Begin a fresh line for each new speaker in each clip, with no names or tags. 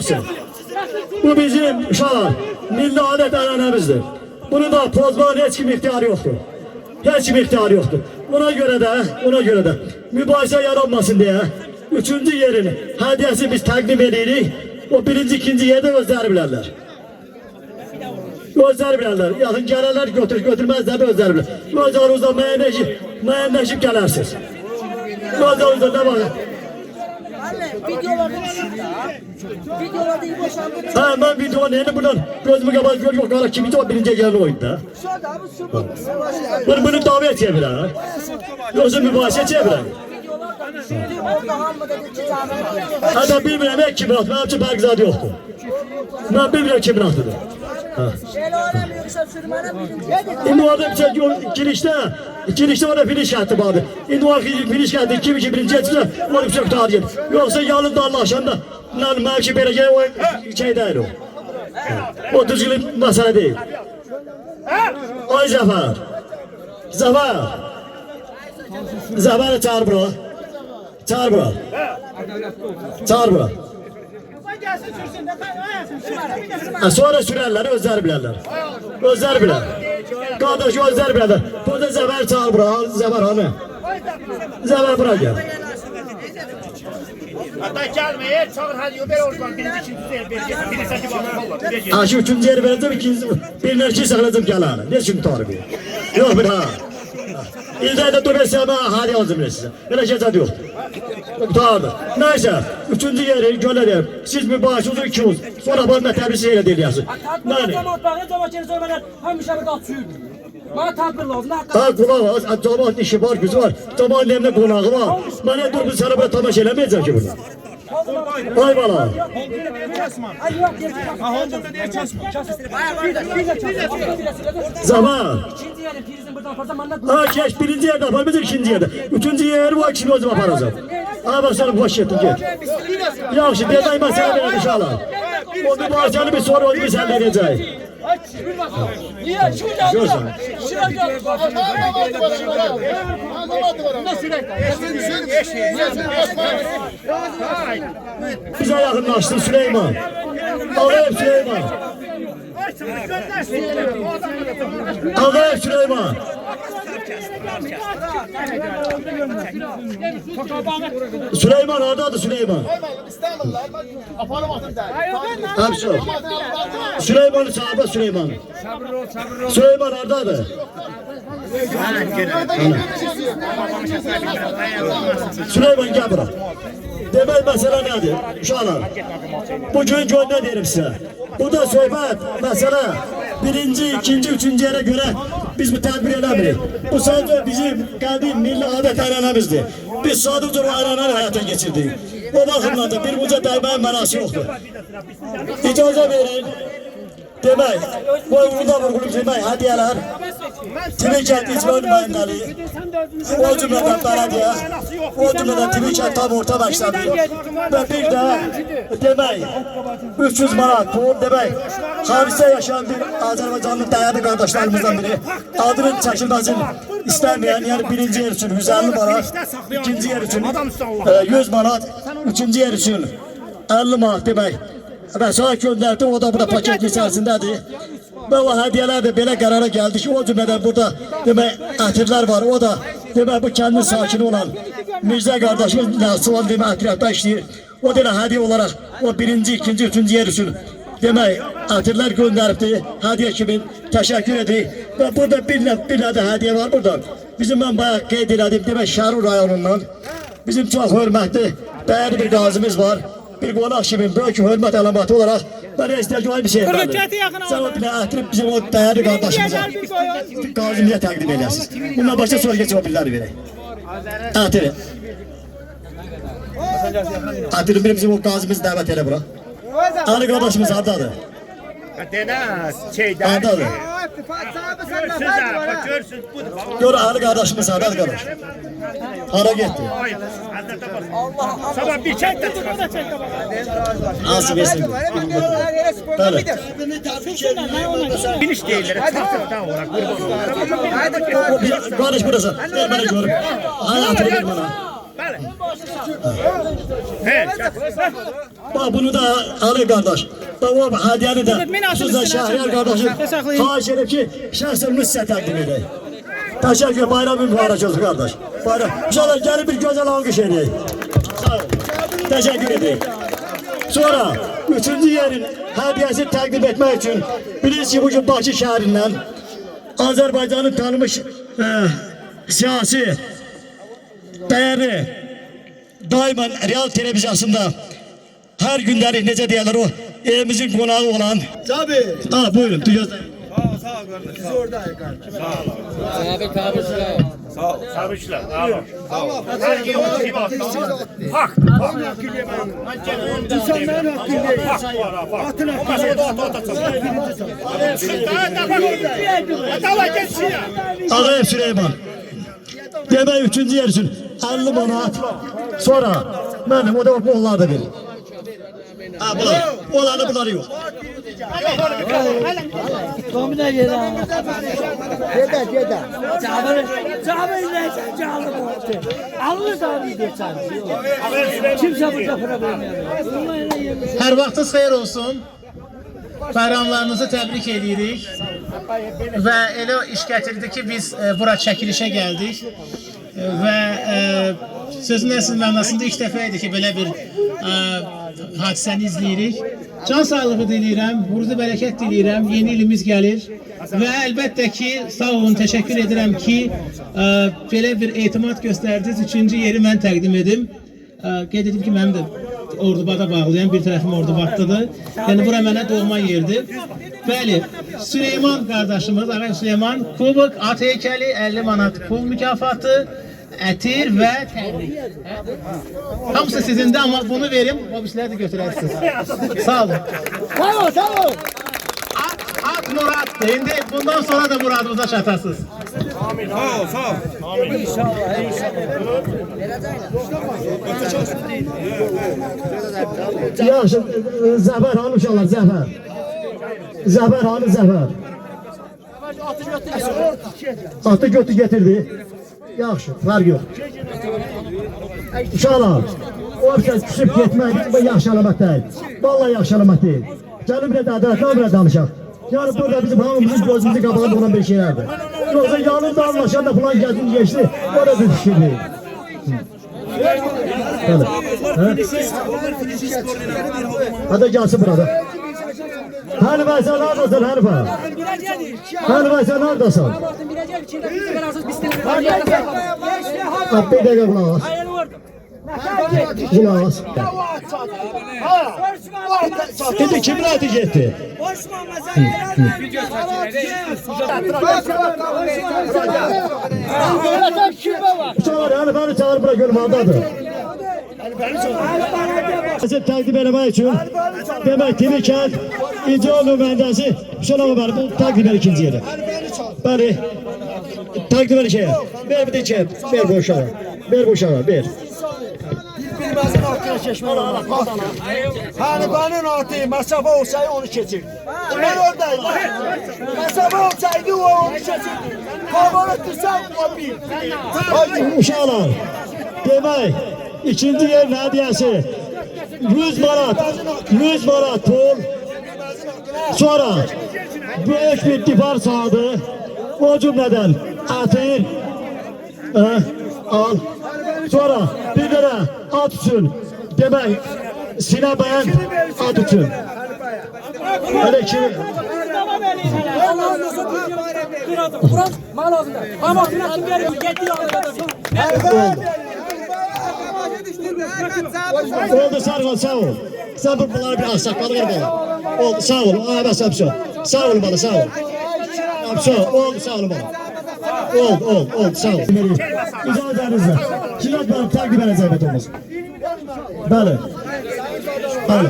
yapsın. Bu bizim uşaqlar, milli adet ənənəmizdir. Bunu da pozmanın heç kim ixtiyarı yoxdur. Heç kim ixtiyarı yoxdur. Ona göre de mübahisə yaranmasın diye 3. yerin hediyesi biz təqdim edirik. O birinci, ikinci yerde özləri bilərlər. Özləri bilərlər. Yaxın gələrlər götürməzlər də özləri bilər. Özərinizdə müəyyənləşib gələrsiniz. Özərinizdə nə var?
Videolarda iyi boşandı.
Ha, ben videonun yeni buradan gözümü kapatıp görüyorum. Kara kimdi o birinci gelen oyunda. Bunu davet ediyor ha. Yoksa mübaşa çevirir. Hatta bilmiyorum ne kimin attı. Benim için belgizade yoktu. Ben bilmiyorum kimin attıdır. Şimdi orada bir şey girişte orada finish etti abi. Şimdi o finish etti. Kim ki birinci ettiler. Onu bir şey daha değil. Yoksa yanında Allah aşkına. Lan mevki vereceği o şey değil o. O düzgün mesele değil. Ay Zafer'i çağır bura. Çağır bura. Sonra sürerler, özler bilərlər. Kardeş özler bilərlər. Burada Zafer çağır bura. Zafer hanı? Zafer bura gel.
Hatta gelmeye çağır hadi ver oradan birinci ikinci yer verecek. Biri sanki bakın.
Şu üçüncü yeri vereceğim, ikinci birine iki saklayacağım gelana. Ne şimdi tarifi? Yok bir ha. İlde dur esneme hadi yazım size. Böyle şey zaten yok. Tamam. Neyse. Üçüncü yeri gönderelim. Siz mübaşınızı ikiniz. Sonra bana tebrisi eyle deliyorsun.
Yani. Bana tatlı lazım.
Ha kulağı var. Cemaat işi var, gücü var. Cemaatin evine konağı var. Bana dur bu sana böyle tamaşa elemeyeceğim ki bunu. Ay bala. Zaman. Ha geç birinci yerde yaparız, ikinci yerde. Üçüncü yer var, ikini o zaman yaparız. Ha bak sana boş ettin git. Yaxşı, detay mesele verir inşallah. O bir bahçeli bir soru, onu biz halledeceğiz.
Niye? Şurada.
Bize yakınlaştı Süleyman. Ağayım Süleyman. Ağayım Süleyman. Süleyman oradadır Süleyman. Hepsi o. Süleyman'ı sahibi Süleyman. Süleyman oradadır. Süleyman gel bırak. Demek mesele nedir? Uşaqlar. Bugün ne derim size? Bu da söhbət, mesela birinci, ikinci, üçüncü yere göre biz bu tədbir edemirik. Bu sadece bizim qədim milli adet ənənəmizdir. Biz sadece o ənənəni hayata geçirdik. O bakımdan da bir buca dəyməyin mənası yoktur. İcazə verin. Demək, bu uğurda vurgulub demək, hediyeler, Tibikət icra nümayəndəliyi, o cümlədən belediye, o cümlədən Tibikət tam orta məktəbi və bir də demək, 300 manat pul demək, hadisə yaşayan bir Azərbaycanlı dəyərli qardaşlarımızdan biri, adının çəkilməsini istəməyən, yəni birinci yer üçün 150 manat, ikinci yer üçün 100 manat, üçüncü yer üçün 50 manat demək, və sonra göndərdi, o da burada paketin içərisindədir. Və o hədiyələr də belə qərara gəldi ki, o cümlədən burada demək, ətirlər var, o da demək, bu kəndin sakini olan Mirzə qardaşımız Nəsivan demək, ətrafda işləyir. O da hədiyyə olaraq, o birinci, ikinci, üçüncü yer üçün demək, ətirlər göndəribdir, hədiyyə kimi təşəkkür edirik. Və burada bir də hədiyyə var buradan. Bizim mən bayaq qeyd elədim, demək, Şərur rayonundan bizim çox hörmətli, dəyərli bir qazimiz var. Bir qonaq kimi böyük hörmət əlamatı olaraq mənə istəyəcək bir şey verdi. Sən o bilə ətirib bizim o dəyərli qardaşımıza, qazimiyə təqdim edəsiniz. Bundan başqa sonra geçib o billəri verək. Ətiri. Ətiri bizim o qazimizi dəvət elə bura. Ali qardaşımız hardadır? Hardadır? Gör Ali kardeşimiz hardadır kardeş. Hara gitti?
Sabah bir çek de çıkar.
Nasıl versin? Böyle.
Biniş değilleri tahtıktan olarak kurban.
Kardeş burası. Ver bana görüm. Hayatını ver bana.
Bəli. He.
Bak bunu da alın kardeş. Bak o hadiyeni de Suzan Şahriyar kardeşim. Xahiş edip ki şahsen bunu size takdim edeyim. Teşekkür bayram mübarek olsun kardeş. Bayram. İnşallah gelin bir güzel alkış edeyim. Sağ olun. Teşekkür edeyim. Sonra üçüncü yerin hediyesini takdim etmek için bilirsiniz ki bugün Bakı şehrinden Azerbaycan'ın tanınmış siyasi değerli daima Real Televizyonunda her günleri nece diyorlar o evimizin konağı olan.
Tabii.
Ha buyurun duyuyoruz.
Biz oradayız kardeşim.
Sabıçlar. Tamam. Her gün o gibi at. Hak.
İnsanların hakkı değil.
Hak var ha. Hak.
Atın hakkı
O
değil.
Atala geçsin ya.
Ağayım Süleyman. Demek üçüncü yer için 50 manat. Sonra benim o da onlarda bir. Ha bunlar. Onlarda bunları yok.
Komine yeri ama.
Gede gede.
Çağırın ne sen çağırın bu. Alırız abi geçen. Kimse burada problem yok.
Hər vaxtınız xeyir olsun. Bayramlarınızı təbrik edirik. Və elə iş gətirdi ki, biz bura çəkilişə gəldik. Və sözün əsl mənasında ilk dəfə idi ki, belə bir hadisəni izləyirik. Can sağlığı diləyirəm, ruzi bərəkət diləyirəm, yeni ilimiz gəlir. Və əlbəttə ki, sağ olun, təşəkkür edirəm ki, belə bir etimad göstərdiniz, üçüncü yeri mən təqdim edim. Qeyd edim ki, mənim də Ordubada bağlayan bir tərəfim Ordubaddadır. Yəni bura mənə doğma yerdir. Bəli, Süleyman qardaşımız, Ağay Süleyman, kubok, at heykəli, 50 manat pul mükafatı, ətir və təbrik. Hamısı sizindir, amma bunu verim, o bizləri də götürərsiniz. Sağ olun.
Sağ ol, sağ ol.
At muraddır. İndi bundan sonra da muradınıza çatasınız.
Yaxşı, Zəfər hanım uşaqlar, Zəfər. Zəfər hanım Zəfər. Atı götü getirdi. Yaxşı, fark yok. Uşaqlar, orada küsüb getmək bu yaxşı əlamət deyil. Vallahi yaxşı əlamət deyil. Gəlin bir də ədalətlə bir danışaq. Yani burada bizim hamımızın gözümüzü qabağında olan bir şeylerdir. Yoksa yanında anlaşan da falan geldi geçti. O da bir fikir değil. Hadi gelsin burada. Hani ben sen neredesin Hanife? Hani ben sen neredesin? Bir dakika kulağız. Kulağız. Dedi kimin adı gitti? Çağır yani beni çağır bırak önümdedir. Sizi takdim etmek için demek ki kent icra mühendisi şuna bak bu takdim et ikinci yeri. Beni takdim et şey. Ver bir de şey. Ver boşana. Ver boşana. Ver.
Bilmezin hakkına çeşme olmaz. Hani benim artığı mesafe olsaydı onu keçirdi. Ben oradayım. Mesafe olsaydı o onu keçirdi. Kavara kısa o bir.
Uşaqlar, demək, ikinci yerin hədiyəsi 100 manat pul. Sonra böyük bir dipar sağdı. O cümlədən ətir al. Sonra bir dənə at üçün, demək, Sinə bəyan at üçün. Hələ ki,
Mal ağzında. Ama kim veriyor? Yettiği
oldu Sarıqal, sağ ol. Sən bunları bir saqqalı ver bana. Oldu, sağ ol. Aybəs, sağ ol bana, sağ ol. Oldu, sağ ol bana. Oldu, sağ ol. İcazənizlə. Kilot mənim təqdim edəcək zəhmət olmaz. Bəli. Bəli.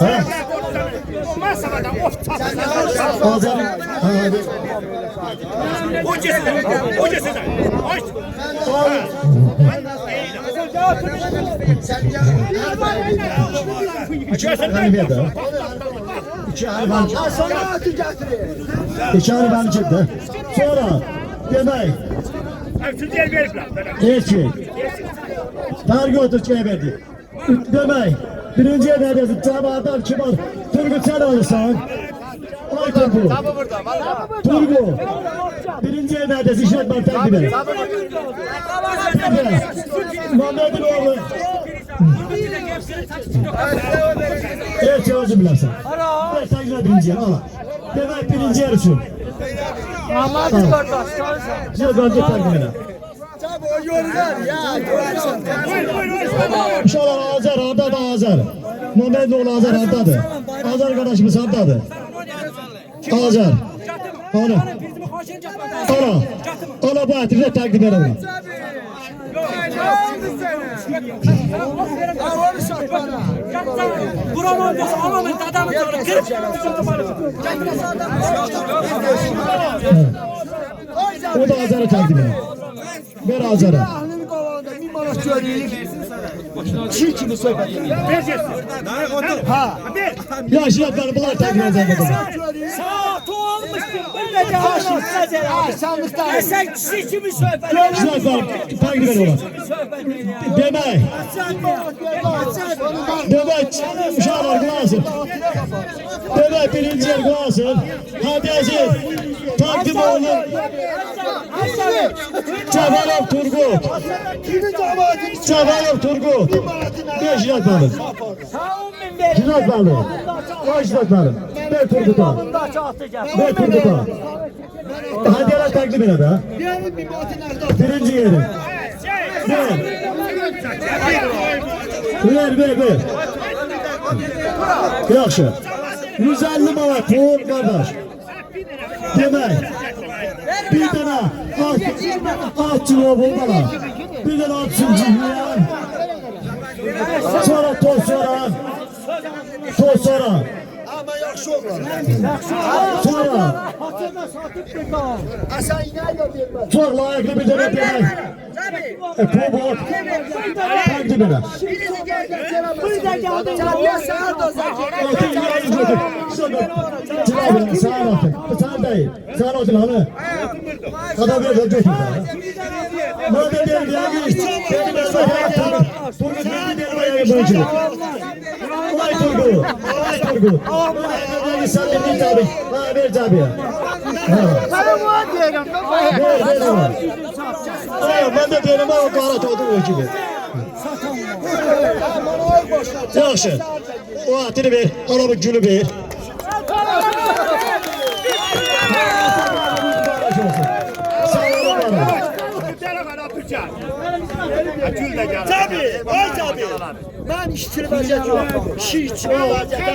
Hə? Azəri.
O cesin. Aç.
Benim yerde. İki hayvan.
Sana atı getirir.
İki hayvan çıktı. Sonra demek
Üçüncü yer verip lan.
erkek Targı oturçaya verdi. Demek birinci hedefesi Cavardan Kibar. Turgut sen alırsan. Ay Turgut. Turgut. Birinci hedefesi İşletmen takdim et. Muhammed'in oğlu. Evet çağırcı bilersen. Evet takdim et birinciye. Al. Demek birinci yarışın.
Ahmet'in kardeş.
Güzel bence takdim et. İnşallah Azər, hardadır Azər? Muhammed oğlu Azər hardadır? Azər kardeşimiz hardadır? Azər. Ana. Ana. Ana bu etirde takdim edelim.
Buran olmasa Ahmet adamı kırıp
O da Azər'e takdim edelim. Ver Azər'e.
Ahlının qalanında 1000 manat görürük. Çiğ kimi söhbət edir. Ha.
Ya şiratları bunlar takdim edeceğim.
Saat olmuşsun. Böyle gelmişsin.
Sandıkta.
Sen kişi kimi söhbət
Şiratları takdim edelim. Demek. Demek uşaqlar qulaqsın. Demek birinci yer qulaqsın. Hadiyəsi takdim olunur. Cavarov Turgut. Cavarov Turgut. Ne şiratları? Şiratları. O şiratları. Ver Turgut'a. Ver Turgut'a. Hadiyeler takdim et ha. Birinci yeri. Ver. Yaxşı. 150 manat pul kardeş. Demek. Bir tane at kilo bulmalar. Bir tane at zincirleyen. Sonra toz sonra.
Ama yaxşı oğlan.
Sonra.
Asan ineği de vermez.
Çok layıklı bir tane demek. Pubot. Takdim eder. Sağ olun. Sen değil. Sağ olun hanı. Kadar bir götür. Madem bir gelmiş. Benim ezber. Turgut verdi benim ayağı bırakıyor. Olay Turgut. Sen de bir tabi. Ha ver tabi. Ver. Ben de diyelim o karat oldu o gibi. Yaxşı. O atını ver. Arabı gülü ver.
Tabii, ay tabii. Ben işçi vəziyyət yox. Kişi işçi vəziyyət.